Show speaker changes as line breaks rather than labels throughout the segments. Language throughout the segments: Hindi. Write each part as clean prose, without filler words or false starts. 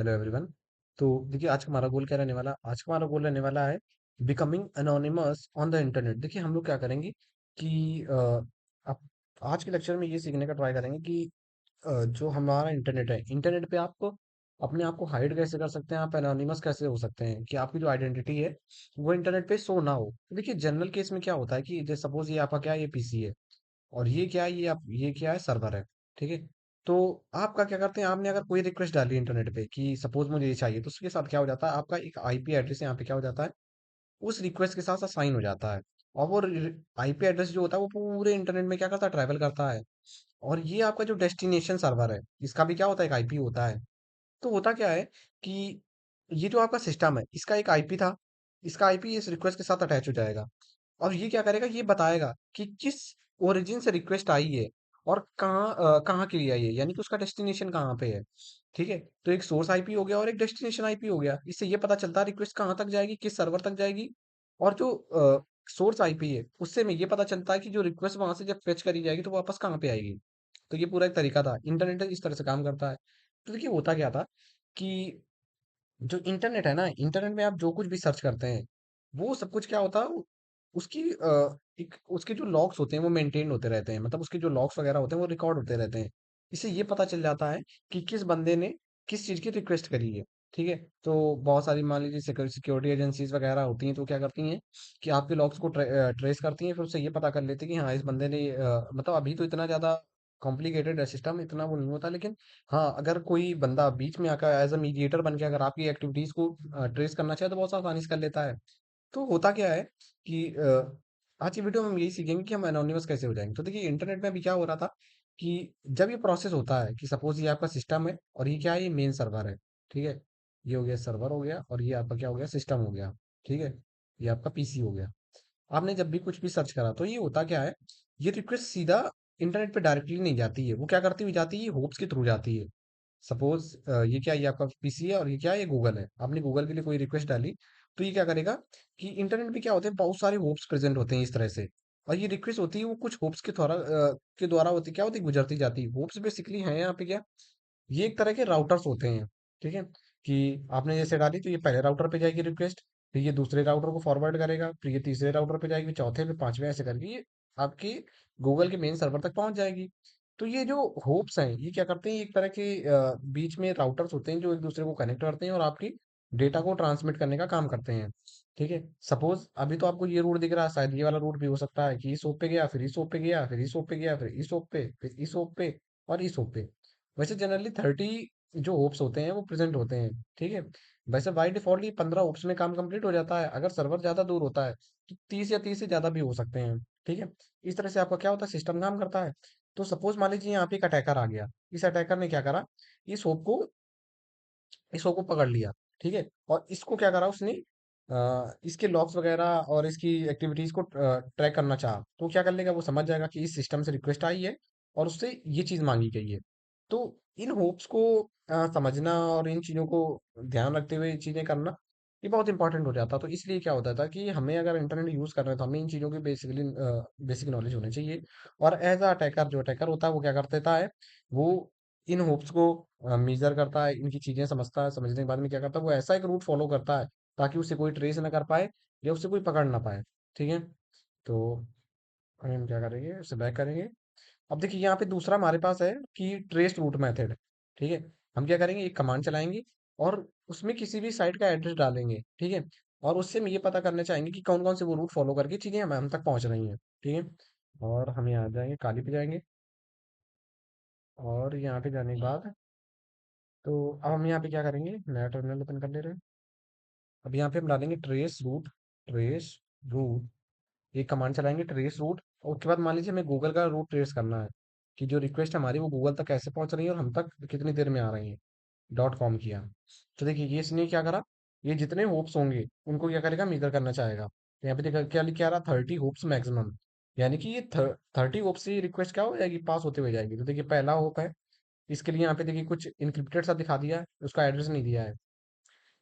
Hello everyone. तो देखिए आज का हमारा गोल क्या रहने वाला, आज का हमारा गोल रहने वाला है becoming anonymous on the internet. देखिए हम लोग क्या करेंगे कि आप आज के लेक्चर में ये सीखने का ट्राई करेंगे कि जो हमारा इंटरनेट है, इंटरनेट पे आप अपने आप को हाइड कैसे कर सकते हैं, आप एनोनिमस कैसे हो सकते हैं कि आपकी जो आइडेंटिटी है वो इंटरनेट पे शो ना हो। तो देखिए जनरल केस में क्या होता है कि जैसे सपोज ये आपका क्या है, ये पीसी है और ये क्या है, ये क्या है, सर्वर है। ठीक है। तो आपका क्या करते हैं, आपने अगर कोई रिक्वेस्ट डाली इंटरनेट पे कि सपोज मुझे ये चाहिए, तो उसके साथ क्या हो जाता है, आपका एक आईपी एड्रेस यहाँ पे क्या हो जाता है, उस रिक्वेस्ट के साथ साथ साइन हो जाता है। और वो आईपी एड्रेस जो होता है वो पूरे इंटरनेट में क्या करता है, ट्रैवल करता है। और ये आपका जो डेस्टिनेशन सर्वर है, इसका भी क्या होता है, एक आईपी होता है। तो होता क्या है कि ये जो आपका सिस्टम है, इसका एक आईपी था, इसका आईपी इस रिक्वेस्ट के साथ अटैच हो जाएगा। और ये क्या करेगा, ये बताएगा कि किस ओरिजिन से रिक्वेस्ट आई है और कहाँ के लिए आई है, यानी कि उसका डेस्टिनेशन कहाँ पे है। ठीक है। तो एक सोर्स आईपी हो गया और एक डेस्टिनेशन आईपी हो गया। इससे ये पता चलता है रिक्वेस्ट कहाँ तक जाएगी, किस सर्वर तक जाएगी। और जो सोर्स आईपी है उससे में ये पता चलता है कि जो रिक्वेस्ट वहां से जब फेच करी जाएगी तो वापस कहाँ पे आएगी। तो ये पूरा एक तरीका था, इंटरनेट इस तरह से काम करता है। तो देखिए होता क्या था कि जो इंटरनेट है ना, इंटरनेट में आप जो कुछ भी सर्च करते हैं वो सब कुछ क्या होता है, उसकी एक उसके जो लॉग्स होते हैं वो मेंटेन होते रहते हैं, मतलब उसके जो लॉग्स वगैरह होते हैं वो रिकॉर्ड होते रहते हैं। इससे ये पता चल जाता है कि किस बंदे ने किस चीज़ की रिक्वेस्ट करी है। ठीक है। तो बहुत सारी मान लीजिए सिक्योरिटी एजेंसीज वगैरह होती हैं, तो क्या करती हैं कि आपके लॉग्स को ट्रेस करती हैं, फिर उससे ये पता कर लेती हैं कि हाँ इस बंदे ने मतलब अभी तो इतना ज़्यादा कॉम्प्लिकेटेड है सिस्टम, इतना वो नहीं होता, लेकिन हाँ, अगर कोई बंदा बीच में आकर एज़ अ मीडिएटर बन के अगर आपकी एक्टिविटीज़ को ट्रेस करना चाहे तो बहुत आसानी से कर लेता है। तो होता क्या है कि आज की वीडियो में हम यही सीखेंगे कि हम एनोनिमस कैसे हो जाएँगे। तो देखिए इंटरनेट में अभी क्या हो रहा था कि जब ये प्रोसेस होता है कि सपोज़ ये आपका सिस्टम है और ये क्या है, ये मेन सर्वर है। ठीक है? ये हो गया सर्वर हो गया और ये आपका क्या हो गया, सिस्टम हो गया। ठीक है? ये आपका पीसी हो गया। आपने जब भी कुछ भी सर्च करा तो ये होता क्या है, ये रिक्वेस्ट सीधा इंटरनेट पे डायरेक्टली नहीं जाती है, वो क्या करती हुई जाती है, होप्स के थ्रू जाती है। सपोज ये क्या है, ये आपका पीसी है और ये क्या है, ये गूगल है। आपने गूगल के लिए कोई रिक्वेस्ट डाली, तो ये क्या करेगा कि इंटरनेट पे क्या होते हैं, बहुत सारे होप्स प्रेजेंट होते हैं इस तरह से। और ये रिक्वेस्ट होती है वो कुछ होप्स के द्वारा होती क्या होती है, गुजरती जाती है। होप्स बेसिकली है यहाँ पे क्या, ये एक तरह के राउटर्स होते हैं। ठीक है। कि आपने जैसे डाली तो ये पहले राउटर पे जाएगी रिक्वेस्ट, फिर ये दूसरे राउटर को फॉरवर्ड करेगा, फिर ये तीसरे राउटर पे जाएगी, चौथे पे, पांचवे, ऐसे करके ये आपकी गूगल के मेन सर्वर तक पहुंच जाएगी। तो ये जो होप्स हैं ये क्या करते हैं, एक तरह के बीच में राउटर्स होते हैं जो एक दूसरे को कनेक्ट करते हैं और आपकी डेटा को ट्रांसमिट करने का काम करते हैं। ठीक है। सपोज अभी तो आपको ये रूट दिख रहा है, शायद ये वाला रूट भी हो सकता है कि इस होप पे गया, फिर इस होप पे गया, फिर इस होप पे गया, फिर इस होप पे, फिर इस होप पे और इस होप पे। वैसे जनरली 30 जो होप्स होते हैं वो प्रेजेंट होते हैं। ठीक है। वैसे बाई डिफॉल्ट ये 15 होप्स में काम कंप्लीट हो जाता है, अगर सर्वर ज्यादा दूर होता है तो 30 या 30 से ज्यादा भी हो सकते हैं। ठीक है। इस तरह से आपका क्या होता है, सिस्टम काम करता है। तो सपोज मान लीजिए यहाँ पे एक अटैकर आ गया, इस अटैकर ने क्या करा, इस होप को इस होप को पकड़ लिया। ठीक है। और इसको क्या करा उसने, इसके लॉग्स वगैरह और इसकी एक्टिविटीज को ट्रैक करना चाहा, तो क्या कर लेगा, वो समझ जाएगा कि इस सिस्टम से रिक्वेस्ट आई है और उससे ये चीज मांगी गई है। तो इन होप्स को समझना और इन चीजों को ध्यान रखते हुए ये चीजें करना, ये बहुत इंपॉर्टेंट हो जाता। तो इसलिए क्या होता था कि हमें अगर इंटरनेट यूज कर रहे हैं तो हमें इन चीजों की बेसिकली बेसिक नॉलेज होनी चाहिए। और एज अ अटैकर, जो अटैकर होता है वो क्या कर देता है, वो इन होप्स को मेजर करता है, इनकी चीजें समझता है, समझने के बाद में क्या करता है, वो ऐसा एक रूट फॉलो करता है ताकि उसे कोई ट्रेस ना कर पाए या उससे कोई पकड़ ना पाए। ठीक है। तो हम क्या करेंगे, उसे बैक करेंगे। अब देखिए यहाँ पे दूसरा हमारे पास है कि ट्रेस रूट मेथड। ठीक है। हम क्या करेंगे, एक कमांड चलाएंगे और उसमें किसी भी साइट का एड्रेस डालेंगे। ठीक है। और उससे हम ये पता करना चाहेंगे कि कौन कौन से वो रूट फॉलो करके चीजें हम तक पहुंच रही हैं। ठीक है। और हम यहाँ आ जाएंगे, काली पे जाएंगे और यहाँ पे जाने के बाद तो अब हम यहाँ पे क्या करेंगे, नया टर्मिनल ओपन कर ले रहे हैं। अब यहाँ पे हम डालेंगे ट्रेस रूट। एक कमांड चलाएंगे ट्रेस रूट, और उसके बाद मान लीजिए हमें गूगल का रूट ट्रेस करना है कि जो रिक्वेस्ट हमारी वो गूगल तक कैसे पहुंच रही है और हम तक कितनी देर में आ रही है। डॉट कॉम किया। तो देखिए ये इसने क्या करा, ये जितने होप्स होंगे उनको क्या करेगा, मेजर करना चाहेगा। तो यहाँ पे देखा क्या लिखा आ रहा, 30 होप्स मैक्सिमम। यानी कि ये 30 होप्स से रिक्वेस्ट क्या हो जाएगी, पास होते हुए जाएगी। तो देखिए पहला होप है, इसके लिए यहाँ पे देखिए कुछ इनक्रिप्टेड सा दिखा दिया है, उसका एड्रेस नहीं दिया है।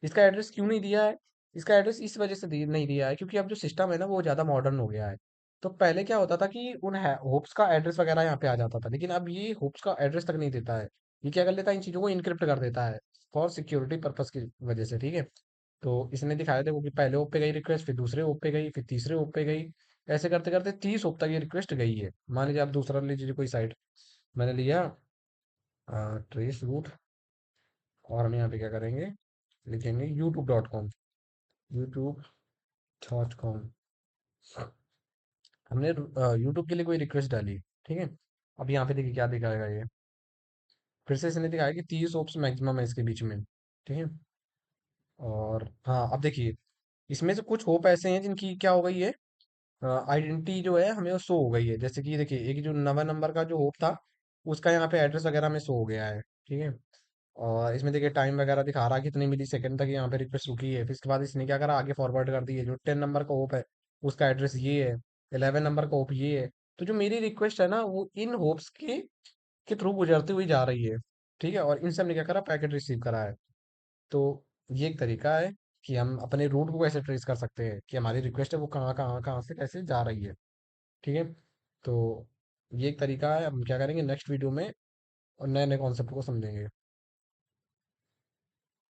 इसका एड्रेस क्यों नहीं दिया है, इसका एड्रेस इस वजह से नहीं दिया है क्योंकि अब जो सिस्टम है ना वो ज़्यादा मॉडर्न हो गया है। तो पहले क्या होता था कि उन होप्स का एड्रेस वगैरह यहाँ पे आ जाता था, लेकिन अब ये होप्स का एड्रेस तक नहीं देता है। ये क्या कर लेता है, इन चीज़ों को इनक्रिप्ट कर देता है फॉर सिक्योरिटी पर्पस की वजह से, ठीक है। तो इसने दिखाया देखो कि पहले होप पे गई रिक्वेस्ट, फिर दूसरे होप पे गई, फिर तीसरे होप पे गई, ऐसे करते करते 30 होप तक ये रिक्वेस्ट गई है। मान लीजिए आप दूसरा लीजिए कोई साइट, मैंने लिया ट्रेस रूट, और हम यहाँ पे क्या करेंगे, लिखेंगे youtube.com, youtube.com। हमने यूट्यूब के लिए कोई रिक्वेस्ट डाली, ठीक है। अब यहाँ पे देखिए क्या दिखाएगा ये, फिर से इसने दिखाया कि 30 ओप्स मैक्सिमम है इसके बीच में, ठीक है। और हाँ, अब देखिए इसमें से कुछ होप ऐसे हैं जिनकी क्या हो गई है, आइडेंटिटी जो है हमें वो शो हो गई है। जैसे कि देखिए एक जो नवा नंबर का जो होप था, उसका यहाँ पे एड्रेस वगैरह में शो हो गया है, ठीक है। और इसमें देखिए टाइम वगैरह दिखा रहा है कितने मिली सेकंड तक यहाँ पे रिक्वेस्ट रुकी है। फिर इसके बाद इसने क्या करा, आगे फॉरवर्ड कर दी है, जो 10 नंबर का होप है उसका एड्रेस ये है, 11 नंबर का होप ये है। तो जो मेरी रिक्वेस्ट है ना, वो इन होप्स के थ्रू गुजरती हुई जा रही है, ठीक है। और इन सब ने क्या करा, पैकेट रिसीव करा है। तो ये एक तरीका है कि हम अपने रूट को कैसे ट्रेस कर सकते हैं, कि हमारी रिक्वेस्ट है वो कहाँ कहाँ कहाँ से कैसे जा रही है, ठीक है। तो ये एक तरीका है। हम क्या करेंगे नेक्स्ट वीडियो में, और नए नए कॉन्सेप्ट को समझेंगे।